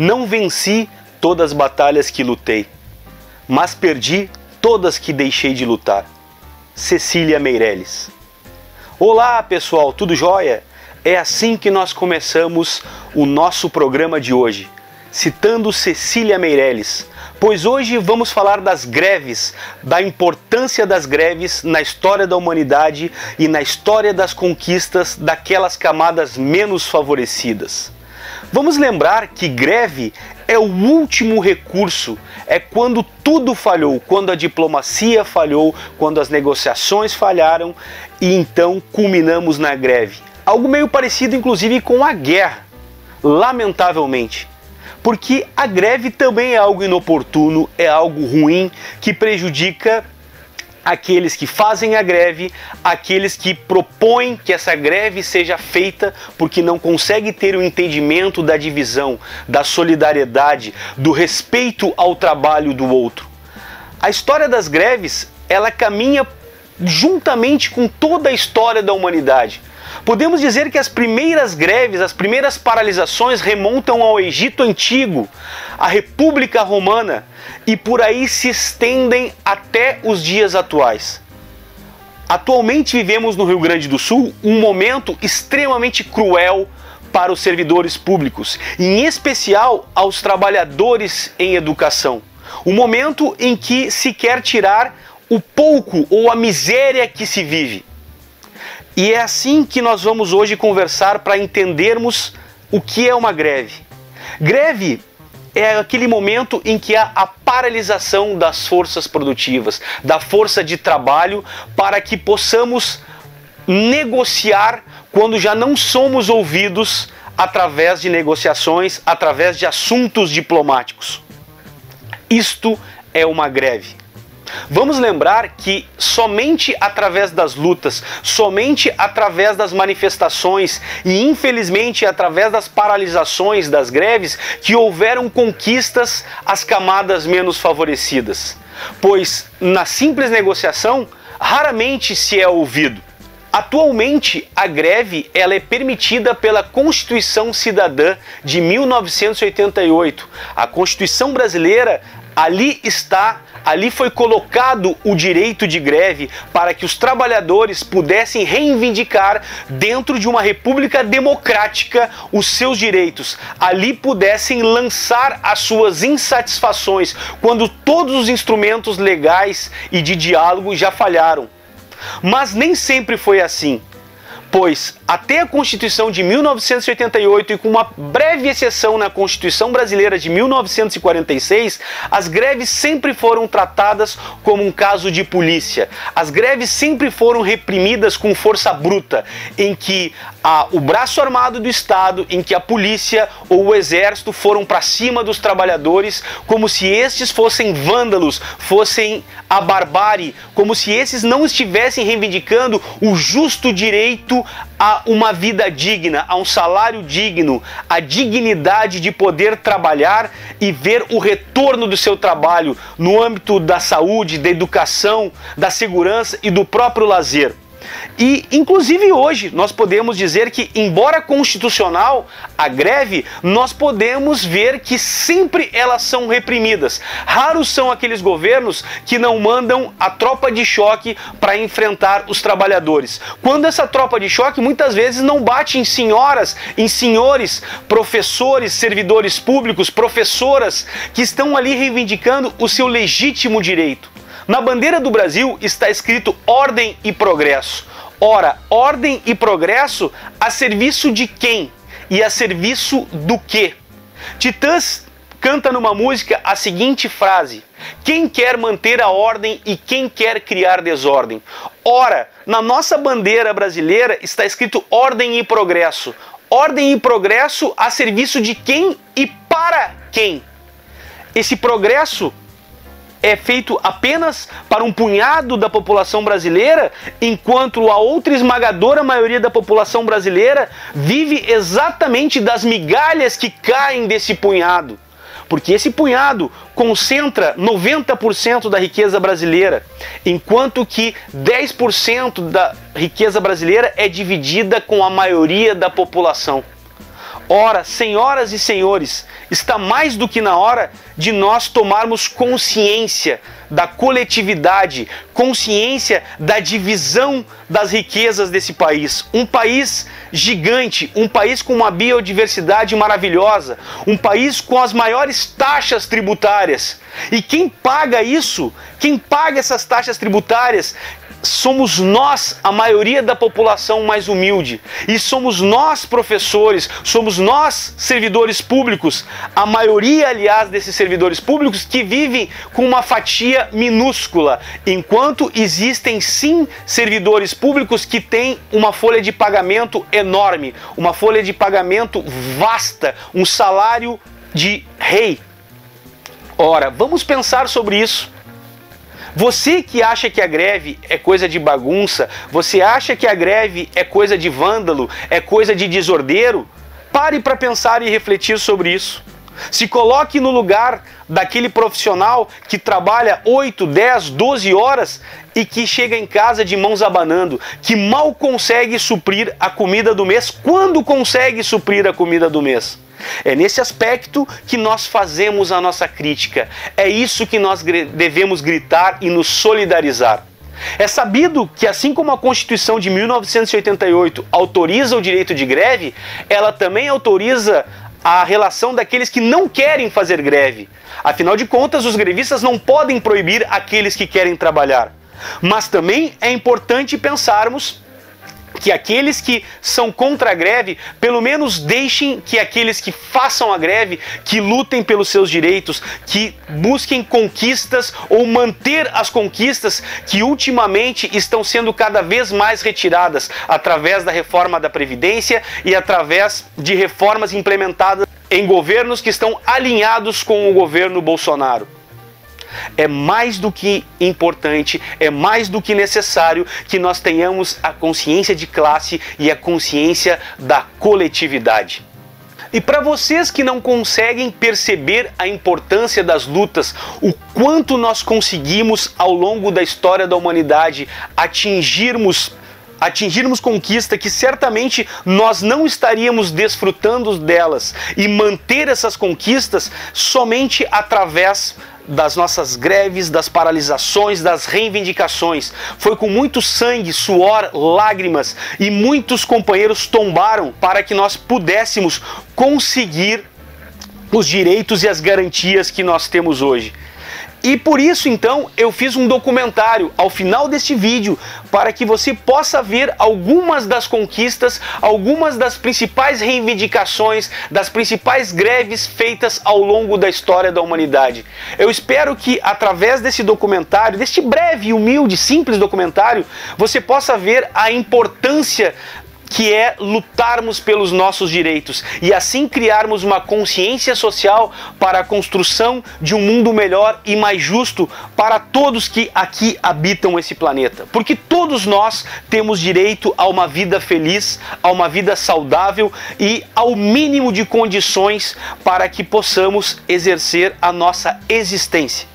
Não venci todas as batalhas que lutei, mas perdi todas que deixei de lutar. Cecília Meirelles. Olá pessoal, tudo jóia? É assim que nós começamos o nosso programa de hoje, citando Cecília Meirelles, pois hoje vamos falar das greves, da importância das greves na história da humanidade e na história das conquistas daquelas camadas menos favorecidas. Vamos lembrar que greve é o último recurso, é quando tudo falhou, quando a diplomacia falhou, quando as negociações falharam e então culminamos na greve. Algo meio parecido inclusive com a guerra, lamentavelmente. Porque a greve também é algo inoportuno, é algo ruim, que prejudica aqueles que fazem a greve, aqueles que propõem que essa greve seja feita porque não conseguem ter o entendimento da divisão, da solidariedade, do respeito ao trabalho do outro. A história das greves, ela caminha juntamente com toda a história da humanidade. Podemos dizer que as primeiras greves, as primeiras paralisações remontam ao Egito Antigo, à República Romana, e por aí se estendem até os dias atuais. Atualmente vivemos no Rio Grande do Sul um momento extremamente cruel para os servidores públicos, em especial aos trabalhadores em educação. Um momento em que se quer tirar o pouco ou a miséria que se vive. E é assim que nós vamos hoje conversar para entendermos o que é uma greve. Greve é aquele momento em que há a paralisação das forças produtivas, da força de trabalho, para que possamos negociar quando já não somos ouvidos através de negociações, através de assuntos diplomáticos. Isto é uma greve. Vamos lembrar que somente através das lutas, somente através das manifestações e infelizmente através das paralisações das greves que houveram conquistas às camadas menos favorecidas. Pois na simples negociação raramente se é ouvido. Atualmente, a greve ela é permitida pela Constituição Cidadã de 1988. A Constituição brasileira, ali foi colocado o direito de greve para que os trabalhadores pudessem reivindicar dentro de uma república democrática os seus direitos. Ali pudessem lançar as suas insatisfações quando todos os instrumentos legais e de diálogo já falharam. Mas nem sempre foi assim. Pois até a Constituição de 1988 e com uma breve exceção na Constituição Brasileira de 1946, as greves sempre foram tratadas como um caso de polícia. As greves sempre foram reprimidas com força bruta, em que o braço armado do Estado, em que a polícia ou o exército foram para cima dos trabalhadores como se estes fossem vândalos, fossem a barbárie, como se esses não estivessem reivindicando o justo direito a uma vida digna, a um salário digno, a dignidade de poder trabalhar e ver o retorno do seu trabalho no âmbito da saúde, da educação, da segurança e do próprio lazer. E, inclusive hoje, nós podemos dizer que, embora constitucional, a greve, nós podemos ver que sempre elas são reprimidas. Raros são aqueles governos que não mandam a tropa de choque para enfrentar os trabalhadores. Quando essa tropa de choque muitas vezes não bate em senhoras, em senhores, professores, servidores públicos, professoras que estão ali reivindicando o seu legítimo direito. Na bandeira do Brasil está escrito ordem e progresso. Ora, ordem e progresso a serviço de quem? E a serviço do quê? Titãs canta numa música a seguinte frase: quem quer manter a ordem e quem quer criar desordem? Ora, na nossa bandeira brasileira está escrito ordem e progresso. Ordem e progresso a serviço de quem e para quem? Esse progresso é feito apenas para um punhado da população brasileira, enquanto a outra esmagadora maioria da população brasileira vive exatamente das migalhas que caem desse punhado. Porque esse punhado concentra 90% da riqueza brasileira, enquanto que 10% da riqueza brasileira é dividida com a maioria da população. Ora, senhoras e senhores, está mais do que na hora de nós tomarmos consciência da coletividade, consciência da divisão das riquezas desse país. Um país gigante, um país com uma biodiversidade maravilhosa, um país com as maiores taxas tributárias. E quem paga isso, quem paga essas taxas tributárias, somos nós, a maioria da população mais humilde. E somos nós, professores, somos nós, servidores públicos, a maioria, aliás, desses servidores públicos que vivem com uma fatia minúscula, enquanto existem sim servidores públicos que têm uma folha de pagamento enorme, uma folha de pagamento vasta, um salário de rei. Ora, vamos pensar sobre isso. Você que acha que a greve é coisa de bagunça, você acha que a greve é coisa de vândalo, é coisa de desordeiro, pare para pensar e refletir sobre isso. Se coloque no lugar daquele profissional que trabalha 8, 10, 12 horas e que chega em casa de mãos abanando, que mal consegue suprir a comida do mês, quando consegue suprir a comida do mês. É nesse aspecto que nós fazemos a nossa crítica. É isso que nós devemos gritar e nos solidarizar. É sabido que, assim como a Constituição de 1988 autoriza o direito de greve, ela também autoriza a relação daqueles que não querem fazer greve. Afinal de contas, os grevistas não podem proibir aqueles que querem trabalhar. Mas também é importante pensarmos que aqueles que são contra a greve, pelo menos deixem que aqueles que façam a greve, que lutem pelos seus direitos, que busquem conquistas ou manter as conquistas que ultimamente estão sendo cada vez mais retiradas através da reforma da Previdência e através de reformas implementadas em governos que estão alinhados com o governo Bolsonaro. É mais do que importante, é mais do que necessário que nós tenhamos a consciência de classe e a consciência da coletividade. E para vocês que não conseguem perceber a importância das lutas, o quanto nós conseguimos ao longo da história da humanidade atingirmos conquista que certamente nós não estaríamos desfrutando delas e manter essas conquistas somente através das nossas greves, das paralisações, das reivindicações. Foi com muito sangue, suor, lágrimas e muitos companheiros tombaram para que nós pudéssemos conseguir os direitos e as garantias que nós temos hoje. E por isso, então, eu fiz um documentário ao final deste vídeo para que você possa ver algumas das conquistas, algumas das principais reivindicações, das principais greves feitas ao longo da história da humanidade. Eu espero que, através desse documentário, deste breve, humilde, simples documentário, você possa ver a importância que é lutarmos pelos nossos direitos e assim criarmos uma consciência social para a construção de um mundo melhor e mais justo para todos que aqui habitam esse planeta. Porque todos nós temos direito a uma vida feliz, a uma vida saudável e ao mínimo de condições para que possamos exercer a nossa existência.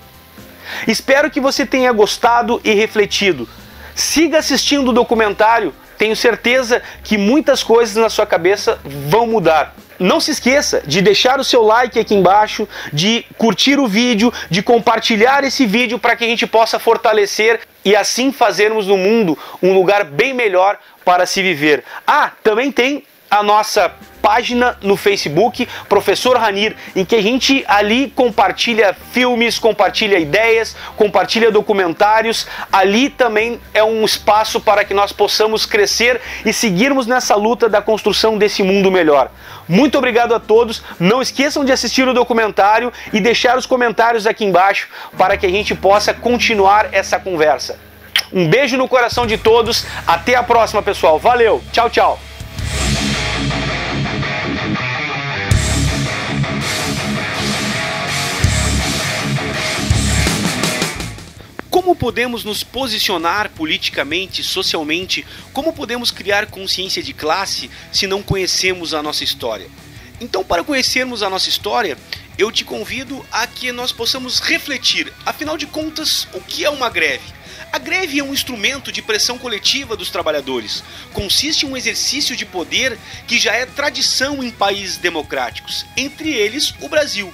Espero que você tenha gostado e refletido. Siga assistindo o documentário. Tenho certeza que muitas coisas na sua cabeça vão mudar. Não se esqueça de deixar o seu like aqui embaixo, de curtir o vídeo, de compartilhar esse vídeo para que a gente possa fortalecer e assim fazermos do mundo um lugar bem melhor para se viver. Ah, também tem a nossa página no Facebook, Professor Ranir, em que a gente ali compartilha filmes, compartilha ideias, compartilha documentários. Ali também é um espaço para que nós possamos crescer e seguirmos nessa luta da construção desse mundo melhor. Muito obrigado a todos, não esqueçam de assistir o documentário e deixar os comentários aqui embaixo para que a gente possa continuar essa conversa. Um beijo no coração de todos, até a próxima, pessoal. Valeu, tchau, tchau. Como podemos nos posicionar politicamente, socialmente? Como podemos criar consciência de classe se não conhecemos a nossa história? Então, para conhecermos a nossa história, eu te convido a que nós possamos refletir. Afinal de contas, o que é uma greve? A greve é um instrumento de pressão coletiva dos trabalhadores. Consiste em um exercício de poder que já é tradição em países democráticos, entre eles o Brasil.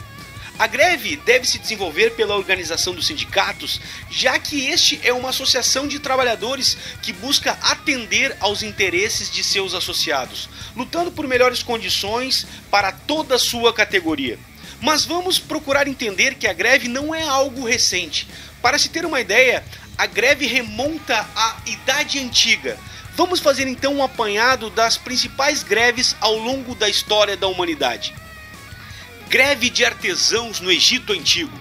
A greve deve se desenvolver pela organização dos sindicatos, já que este é uma associação de trabalhadores que busca atender aos interesses de seus associados, lutando por melhores condições para toda a sua categoria. Mas vamos procurar entender que a greve não é algo recente. Para se ter uma ideia, a greve remonta à Idade Antiga. Vamos fazer então um apanhado das principais greves ao longo da história da humanidade. Greve de artesãos no Egito Antigo.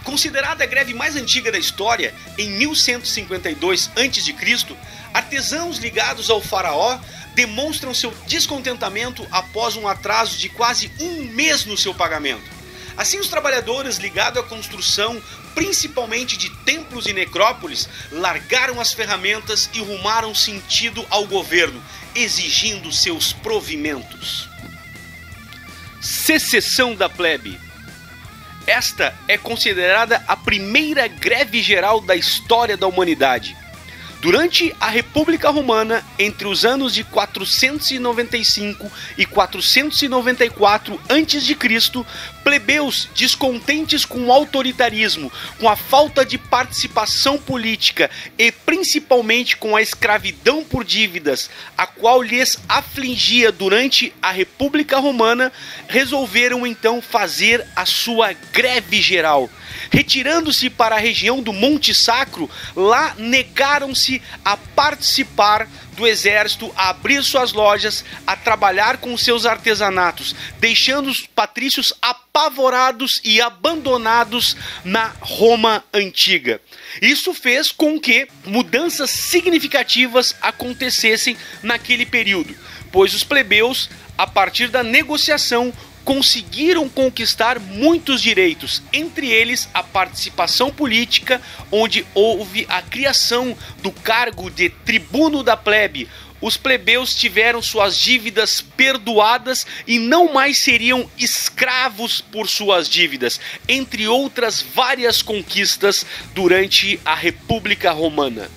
Considerada a greve mais antiga da história, em 1152 a.C., artesãos ligados ao faraó demonstram seu descontentamento após um atraso de quase um mês no seu pagamento. Assim, os trabalhadores ligados à construção, principalmente de templos e necrópolis, largaram as ferramentas e rumaram sentido ao governo, exigindo seus provimentos. Secessão da plebe. Esta é considerada a primeira greve geral da história da humanidade. Durante a República Romana, entre os anos de 495 e 494 a.C., plebeus descontentes com o autoritarismo, com a falta de participação política e principalmente com a escravidão por dívidas, a qual lhes afligia durante a República Romana, resolveram então fazer a sua greve geral. Retirando-se para a região do Monte Sacro, lá negaram-se a participar do exército, a abrir suas lojas, a trabalhar com seus artesanatos, deixando os patrícios apavorados e abandonados na Roma antiga. Isso fez com que mudanças significativas acontecessem naquele período, pois os plebeus, a partir da negociação, conseguiram conquistar muitos direitos, entre eles a participação política, onde houve a criação do cargo de tribuno da plebe. Os plebeus tiveram suas dívidas perdoadas e não mais seriam escravos por suas dívidas, entre outras várias conquistas durante a República Romana.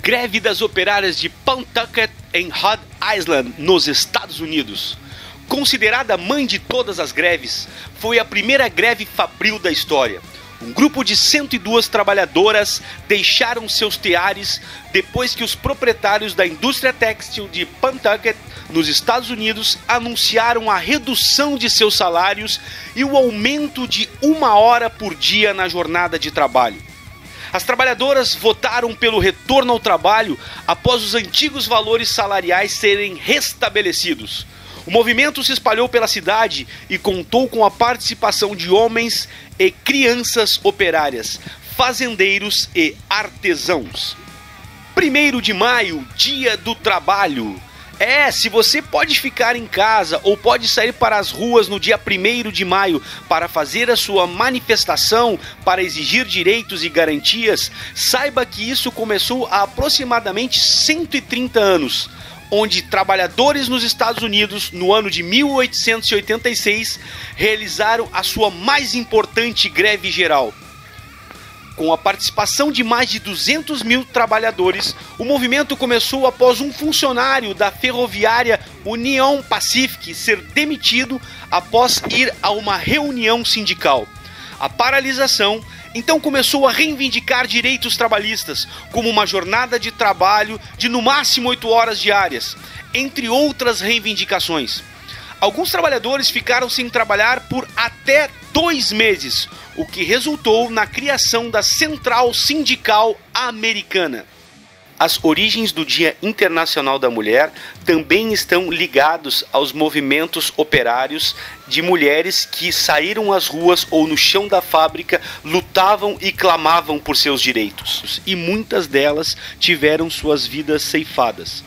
Greve das operárias de Pawtucket em Rhode Island, nos Estados Unidos. Considerada a mãe de todas as greves, foi a primeira greve fabril da história. Um grupo de 102 trabalhadoras deixaram seus teares depois que os proprietários da indústria têxtil de Pawtucket, nos Estados Unidos, anunciaram a redução de seus salários e o aumento de 1 hora por dia na jornada de trabalho. As trabalhadoras votaram pelo retorno ao trabalho após os antigos valores salariais serem restabelecidos. O movimento se espalhou pela cidade e contou com a participação de homens e crianças operárias, fazendeiros e artesãos. 1º de maio, Dia do Trabalho. Se você pode ficar em casa ou pode sair para as ruas no dia 1º de maio para fazer a sua manifestação, para exigir direitos e garantias, saiba que isso começou há aproximadamente 130 anos. Onde trabalhadores nos Estados Unidos, no ano de 1886, realizaram a sua mais importante greve geral. Com a participação de mais de 200 mil trabalhadores, o movimento começou após um funcionário da ferroviária Union Pacific ser demitido após ir a uma reunião sindical. A paralisação então começou a reivindicar direitos trabalhistas, como uma jornada de trabalho de no máximo 8 horas diárias, entre outras reivindicações. Alguns trabalhadores ficaram sem trabalhar por até 2 meses, o que resultou na criação da Central Sindical Americana. As origens do Dia Internacional da Mulher também estão ligados aos movimentos operários de mulheres que saíram às ruas ou no chão da fábrica, lutavam e clamavam por seus direitos. E muitas delas tiveram suas vidas ceifadas.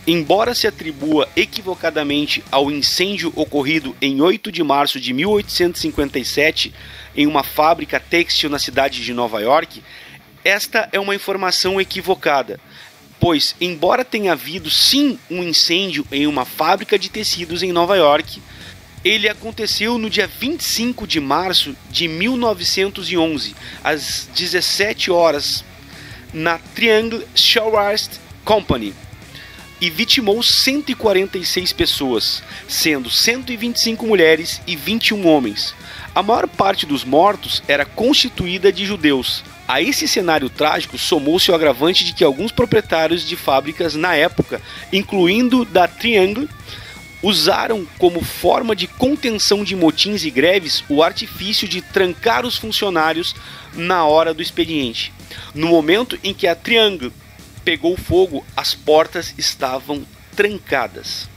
Embora se atribua equivocadamente ao incêndio ocorrido em 8 de março de 1857 em uma fábrica têxtil na cidade de Nova York, esta é uma informação equivocada, pois, embora tenha havido sim um incêndio em uma fábrica de tecidos em Nova York, ele aconteceu no dia 25 de março de 1911, às 17 horas, na Triangle Shipyard Company e vitimou 146 pessoas, sendo 125 mulheres e 21 homens. A maior parte dos mortos era constituída de judeus. A esse cenário trágico somou-se o agravante de que alguns proprietários de fábricas na época, incluindo da Triangle, usaram como forma de contenção de motins e greves o artifício de trancar os funcionários na hora do expediente. No momento em que a Triangle pegou fogo, as portas estavam trancadas.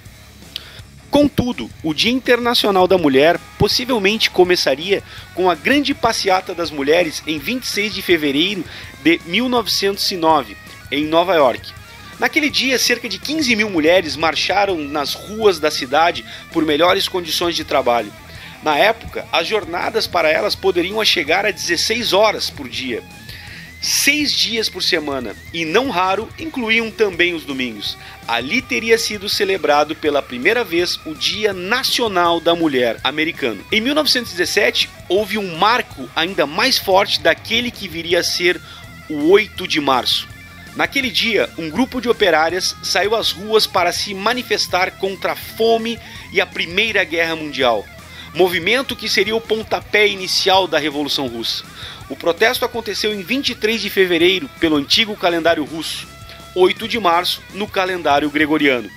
Contudo, o Dia Internacional da Mulher possivelmente começaria com a Grande Passeata das Mulheres em 26 de fevereiro de 1909, em Nova York. Naquele dia, cerca de 15 mil mulheres marcharam nas ruas da cidade por melhores condições de trabalho. Na época, as jornadas para elas poderiam chegar a 16 horas por dia, 6 dias por semana, e não raro incluíam também os domingos. Ali teria sido celebrado pela primeira vez o Dia Nacional da Mulher americano. Em 1917, houve um marco ainda mais forte daquele que viria a ser o 8 de março. Naquele dia, um grupo de operárias saiu às ruas para se manifestar contra a fome e a Primeira Guerra Mundial, movimento que seria o pontapé inicial da Revolução Russa. O protesto aconteceu em 23 de fevereiro pelo antigo calendário russo, 8 de março no calendário gregoriano,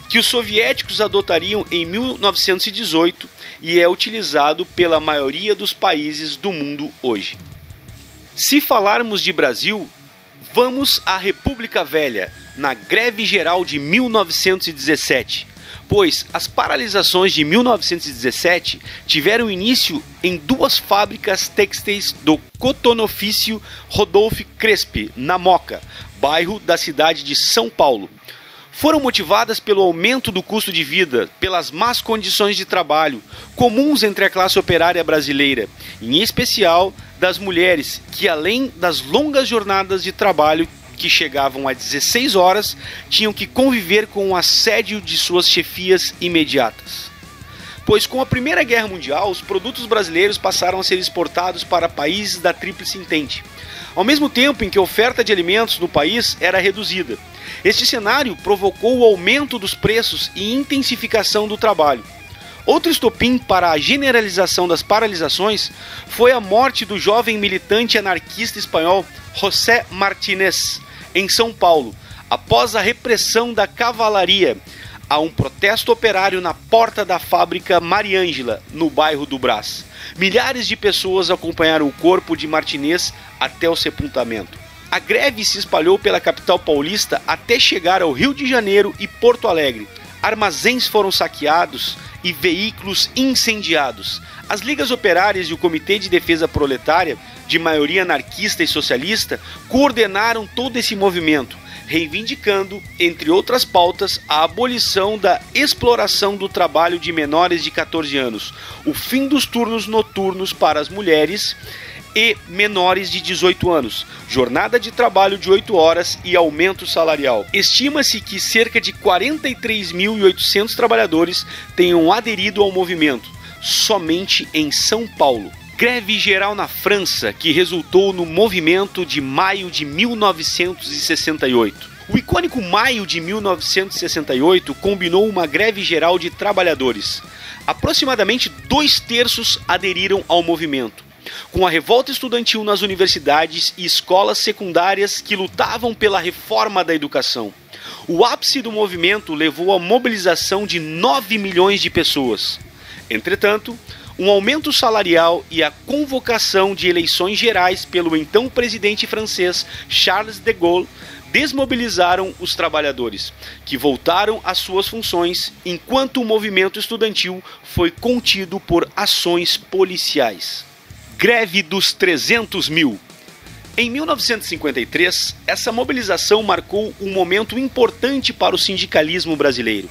que os soviéticos adotariam em 1918 e é utilizado pela maioria dos países do mundo hoje. Se falarmos de Brasil, vamos à República Velha, na Greve Geral de 1917, pois as paralisações de 1917 tiveram início em duas fábricas têxteis do cotonofício Rodolphe Crespi, na Moca, bairro da cidade de São Paulo. Foram motivadas pelo aumento do custo de vida, pelas más condições de trabalho, comuns entre a classe operária brasileira, em especial das mulheres, que além das longas jornadas de trabalho que chegavam a 16 horas, tinham que conviver com o assédio de suas chefias imediatas. Pois com a Primeira Guerra Mundial, os produtos brasileiros passaram a ser exportados para países da Tríplice Entente, ao mesmo tempo em que a oferta de alimentos no país era reduzida. Este cenário provocou o aumento dos preços e intensificação do trabalho. Outro estopim para a generalização das paralisações foi a morte do jovem militante anarquista espanhol José Martínez, em São Paulo, após a repressão da cavalaria, a um protesto operário na porta da fábrica Mariângela, no bairro do Brás. Milhares de pessoas acompanharam o corpo de Martínez até o sepultamento. A greve se espalhou pela capital paulista até chegar ao Rio de Janeiro e Porto Alegre. Armazéns foram saqueados e veículos incendiados. As ligas operárias e o Comitê de Defesa Proletária, de maioria anarquista e socialista, coordenaram todo esse movimento, reivindicando, entre outras pautas, a abolição da exploração do trabalho de menores de 14 anos, o fim dos turnos noturnos para as mulheres e menores de 18 anos, jornada de trabalho de 8 horas e aumento salarial. Estima-se que cerca de 43.800 trabalhadores tenham aderido ao movimento, somente em São Paulo. Greve geral na França, que resultou no movimento de maio de 1968. O icônico maio de 1968 combinou uma greve geral de trabalhadores. Aproximadamente 2/3 aderiram ao movimento. Com a revolta estudantil nas universidades e escolas secundárias que lutavam pela reforma da educação. O ápice do movimento levou à mobilização de 9 milhões de pessoas. Entretanto, um aumento salarial e a convocação de eleições gerais pelo então presidente francês Charles de Gaulle desmobilizaram os trabalhadores, que voltaram às suas funções, enquanto o movimento estudantil foi contido por ações policiais. Greve dos 300 mil. Em 1953, essa mobilização marcou um momento importante para o sindicalismo brasileiro.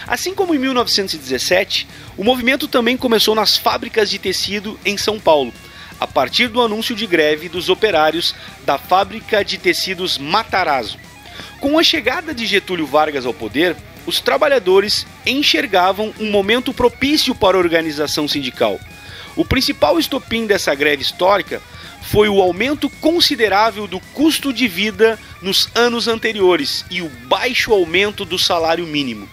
Assim como em 1917, o movimento também começou nas fábricas de tecido em São Paulo, a partir do anúncio de greve dos operários da fábrica de tecidos Matarazzo. Com a chegada de Getúlio Vargas ao poder, os trabalhadores enxergavam um momento propício para a organização sindical. O principal estopim dessa greve histórica foi o aumento considerável do custo de vida nos anos anteriores e o baixo aumento do salário mínimo.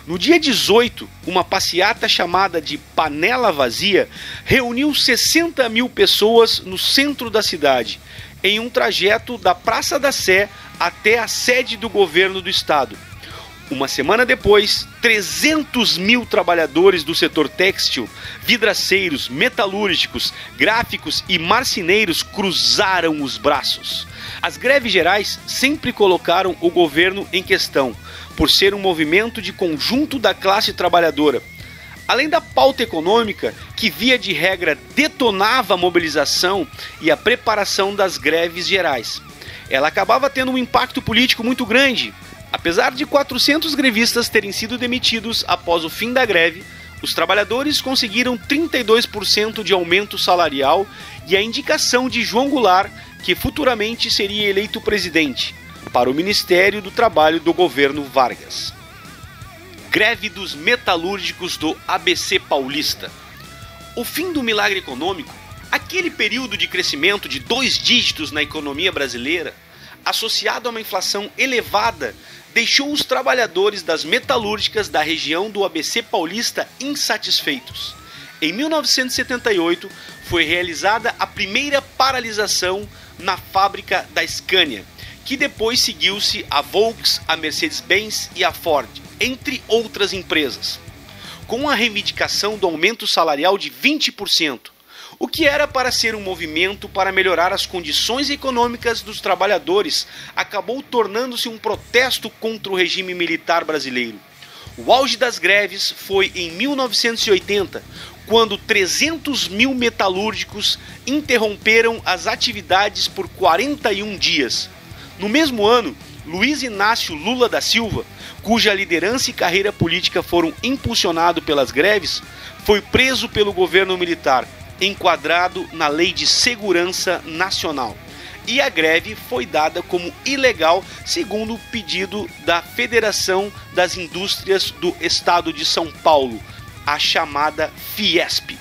No dia 18, uma passeata chamada de Panela Vazia reuniu 60 mil pessoas no centro da cidade, em um trajeto da Praça da Sé até a sede do governo do estado. Uma semana depois, 300 mil trabalhadores do setor têxtil, vidraceiros, metalúrgicos, gráficos e marceneiros cruzaram os braços. As greves gerais sempre colocaram o governo em questão, por ser um movimento de conjunto da classe trabalhadora. Além da pauta econômica, que via de regra detonava a mobilização e a preparação das greves gerais, ela acabava tendo um impacto político muito grande. Apesar de 400 grevistas terem sido demitidos após o fim da greve, os trabalhadores conseguiram 32% de aumento salarial e a indicação de João Goulart, que futuramente seria eleito presidente, para o Ministério do Trabalho do governo Vargas. Greve dos metalúrgicos do ABC Paulista. O fim do milagre econômico, aquele período de crescimento de 2 dígitos na economia brasileira, associado a uma inflação elevada, deixou os trabalhadores das metalúrgicas da região do ABC Paulista insatisfeitos. Em 1978, foi realizada a primeira paralisação na fábrica da Scania, que depois seguiu-se a Volks, a Mercedes-Benz e a Ford, entre outras empresas, com a reivindicação do aumento salarial de 20%, o que era para ser um movimento para melhorar as condições econômicas dos trabalhadores, acabou tornando-se um protesto contra o regime militar brasileiro. O auge das greves foi em 1980, quando 300 mil metalúrgicos interromperam as atividades por 41 dias. No mesmo ano, Luiz Inácio Lula da Silva, cuja liderança e carreira política foram impulsionados pelas greves, foi preso pelo governo militar, enquadrado na Lei de Segurança Nacional. E a greve foi dada como ilegal, segundo o pedido da Federação das Indústrias do Estado de São Paulo, a chamada Fiesp.